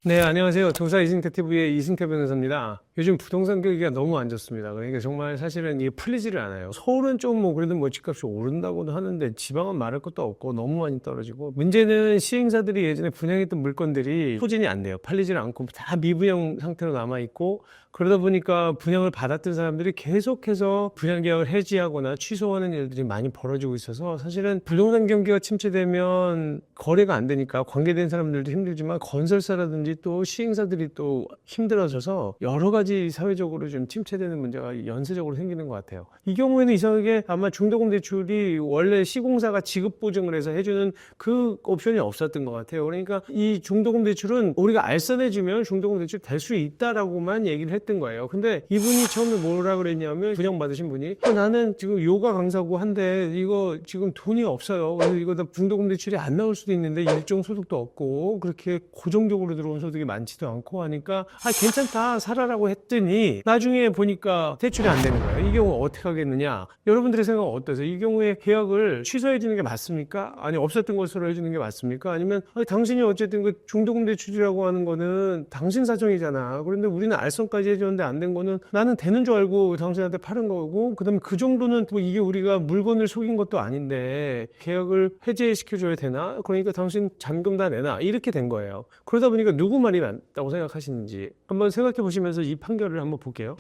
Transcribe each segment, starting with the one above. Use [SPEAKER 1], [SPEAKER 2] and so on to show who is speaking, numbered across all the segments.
[SPEAKER 1] 네, 안녕하세요. 조사 이승태TV의 이승태 변호사입니다. 요즘 부동산 경기가 너무 안 좋습니다. 그러니까 정말 사실은 이게 풀리지를 않아요. 서울은 좀 뭐 그래도 뭐 집값이 오른다고도 하는데 지방은 말할 것도 없고 너무 많이 떨어지고, 문제는 시행사들이 예전에 분양했던 물건들이 소진이 안 돼요. 팔리질 않고 다 미분양 상태로 남아있고, 그러다 보니까 분양을 받았던 사람들이 계속해서 분양 계약을 해지하거나 취소하는 일들이 많이 벌어지고 있어서, 사실은 부동산 경기가 침체되면 거래가 안 되니까 관계된 사람들도 힘들지만 건설사라든지 또 시행사들이 또 힘들어져서 여러 가지 사회적으로 좀 침체되는 문제가 연쇄적으로 생기는 것 같아요. 이 경우에는 이상하게 아마 중도금 대출이 원래 시공사가 지급 보증을 해서 해주는 그 옵션이 없었던 것 같아요. 그러니까 이 중도금 대출은 우리가 알선해주면 중도금 대출 될 수 있다라고만 얘기를 했던 거예요. 근데 이분이 처음에 뭐라 그랬냐면, 분양받으신 분이 나는 지금 요가 강사고 한데 이거 지금 돈이 없어요. 그래서 이거 다 중도금 대출이 안 나올 수도 있는데 일종 소득도 없고 그렇게 고정적으로 들어온 소득이 많지도 않고 하니까 괜찮다 살아라고 했더니 나중에 보니까 대출이 안 되는 거예요. 이 경우 어떻게 하겠느냐? 여러분들의 생각은 어떠세요? 이 경우에 계약을 취소해 주는 게 맞습니까? 아니 없었던 것으로 해주는 게 맞습니까? 아니면 당신이 어쨌든 그 중도금 대출이라고 하는 거는 당신 사정이잖아. 그런데 우리는 알선까지 해줬는데 안 된 거는 나는 되는 줄 알고 당신한테 파는 거고, 그다음에 그 정도는 뭐 이게 우리가 물건을 속인 것도 아닌데 계약을 해제시켜줘야 되나? 그러니까 당신 잔금 다 내놔, 이렇게 된 거예요. 그러다 보니까 누구 말이 맞다고 생각하시는지 한번 생각해 보시면서 이 판결을 한번 볼게요.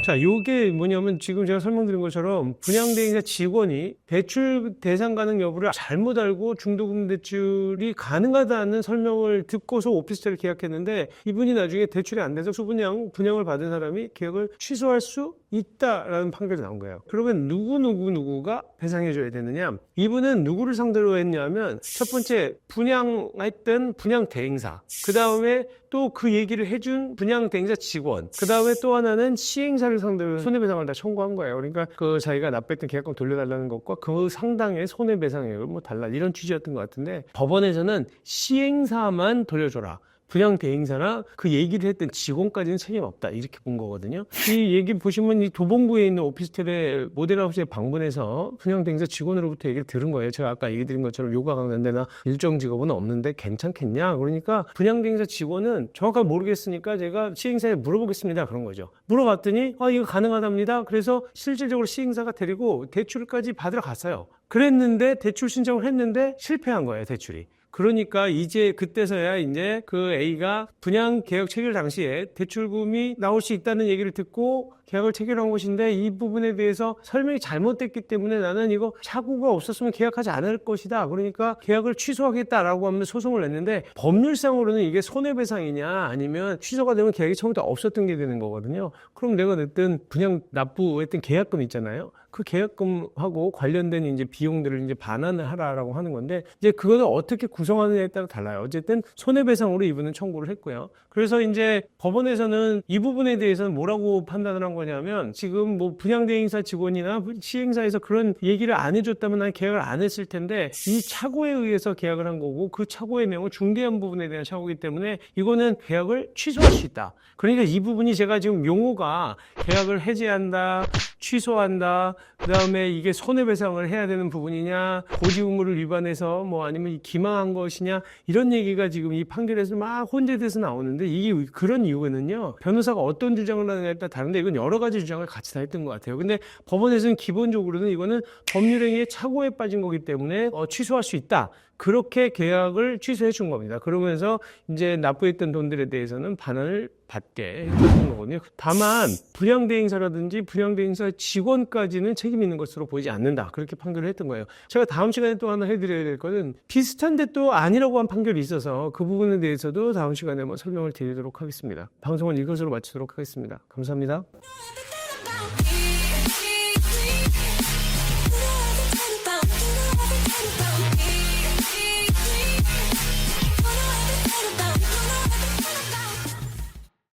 [SPEAKER 1] 자, 요게 뭐냐면 지금 제가 설명드린 것처럼 분양대행사 직원이 대출 대상 가능 여부를 잘못 알고 중도금 대출이 가능하다는 설명을 듣고서 오피스텔을 계약했는데, 이분이 나중에 대출이 안 돼서 분양을 받은 사람이 계약을 취소할 수 있다라는 판결이 나온 거예요. 그러면 누구가 배상해줘야 되느냐? 이분은 누구를 상대로 했냐면, 첫 번째 분양했던 분양대행사, 그 다음에 또 그 얘기를 해준 분양대행사 직원, 그 다음에 또 하나는 시행사를 상대로 손해배상을 다 청구한 거예요. 그러니까 그 자기가 납부했던 계약금 돌려달라는 것과 그 상당의 손해배상액을 뭐 달라, 이런 취지였던 것 같은데, 법원에서는 시행사만 돌려줘라, 분양 대행사나 그 얘기를 했던 직원까지는 책임 없다, 이렇게 본 거거든요. 이 얘기 보시면 이 도봉구에 있는 오피스텔의 모델하우스에 방문해서 분양 대행사 직원으로부터 얘기를 들은 거예요. 제가 아까 얘기 드린 것처럼 요가 강사인데나 일정 직업은 없는데 괜찮겠냐? 그러니까 분양 대행사 직원은 정확하게 모르겠으니까 제가 시행사에 물어보겠습니다, 그런 거죠. 물어봤더니 이거 가능하답니다. 그래서 실질적으로 시행사가 데리고 대출까지 받으러 갔어요. 그랬는데 대출 신청을 했는데 실패한 거예요, 대출이. 그러니까 이제 그때서야 이제 그 A가 분양 계약 체결 당시에 대출금이 나올 수 있다는 얘기를 듣고 계약을 체결한 것인데, 이 부분에 대해서 설명이 잘못됐기 때문에 나는 이거 착오가 없었으면 계약하지 않을 것이다, 그러니까 계약을 취소하겠다라고 하면서 소송을 냈는데, 법률상으로는 이게 손해배상이냐 아니면 취소가 되면 계약이 처음부터 없었던 게 되는 거거든요. 그럼 내가 냈던 분양 납부했던 계약금 있잖아요. 그 계약금하고 관련된 이제 비용들을 이제 반환을 하라라고 하는 건데, 이제 그거를 어떻게 구성하느냐에 따라 달라요. 어쨌든 손해배상으로 이분은 청구를 했고요. 그래서 이제 법원에서는 이 부분에 대해서는 뭐라고 판단을 한 거냐면, 지금 뭐 분양대행사 직원이나 시행사에서 그런 얘기를 안 해줬다면 난 계약을 안 했을 텐데, 이 착오에 의해서 계약을 한 거고, 그 착오의 내용은 중대한 부분에 대한 착오이기 때문에 이거는 계약을 취소할 수 있다. 그러니까 이 부분이 제가 지금 용어가 계약을 해제한다, 취소한다, 그 다음에 이게 손해배상을 해야 되는 부분이냐, 고지의무를 위반해서 뭐 아니면 기망한 것이냐, 이런 얘기가 지금 이 판결에서 막 혼재돼서 나오는데, 이게 그런 이유는요, 변호사가 어떤 주장을 하느냐에 따라 다른데, 이건 여러 가지 주장을 같이 다 했던 것 같아요. 근데 법원에서는 기본적으로는 이거는 법률행위의 착오에 빠진 거기 때문에 취소할 수 있다, 그렇게 계약을 취소해 준 겁니다. 그러면서 이제 납부했던 돈들에 대해서는 반환을 받게 해줬던 거거든요. 다만 분양대행사라든지 분양대행사 직원까지는 책임 있는 것으로 보이지 않는다, 그렇게 판결을 했던 거예요. 제가 다음 시간에 또 하나 해드려야 될 거는, 비슷한데 또 아니라고 한 판결이 있어서 그 부분에 대해서도 다음 시간에 설명을 드리도록 하겠습니다. 방송은 이것으로 마치도록 하겠습니다. 감사합니다.